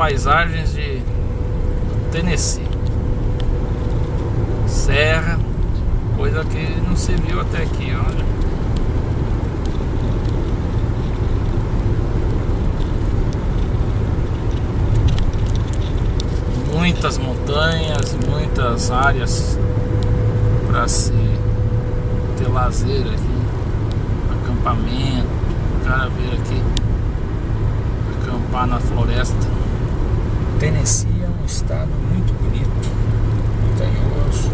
paisagens do Tennessee. Serra, coisa que não se viu até aqui, olha. Muitas montanhas, muitas áreas para se ter lazer aqui, acampamento, o cara vir aqui acampar na floresta. Tennessee é um estado muito bonito, montanhoso.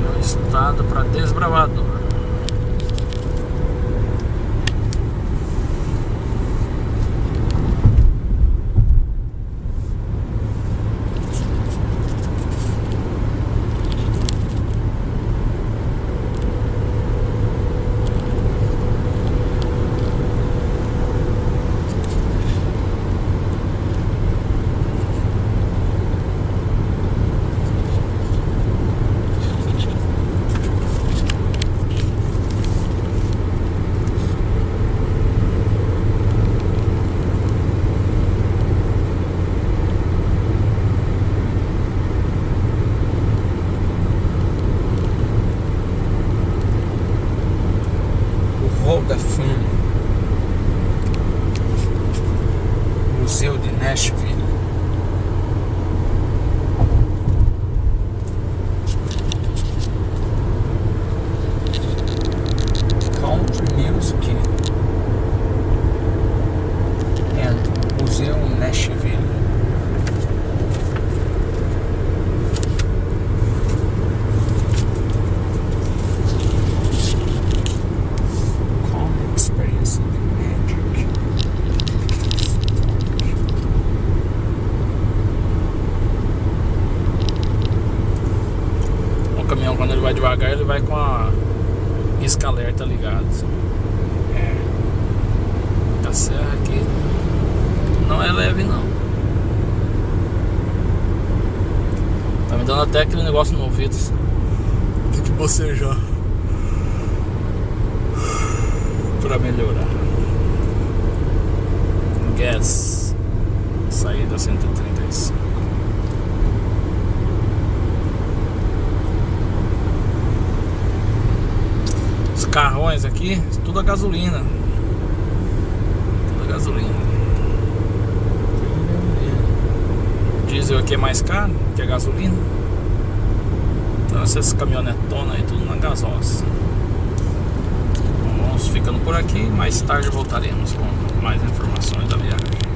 É um estado para desbravador. Hall da Fama, Museu de Nashville. Country Music and Museu Nashville. O caminhão, quando ele vai devagar, ele vai com a pisca-alerta ligado. A serra aqui não é leve não. Tá me dando até aquele negócio no ouvido. Tem que bocejar pra melhorar. Gas, saída 135. Os carrões aqui, tudo a gasolina. Tudo a gasolina. O diesel aqui é mais caro que a gasolina. Então essas caminhonetonas aí, tudo na gasosa. Vamos ficando por aqui. Mais tarde voltaremos com mais informações da viagem.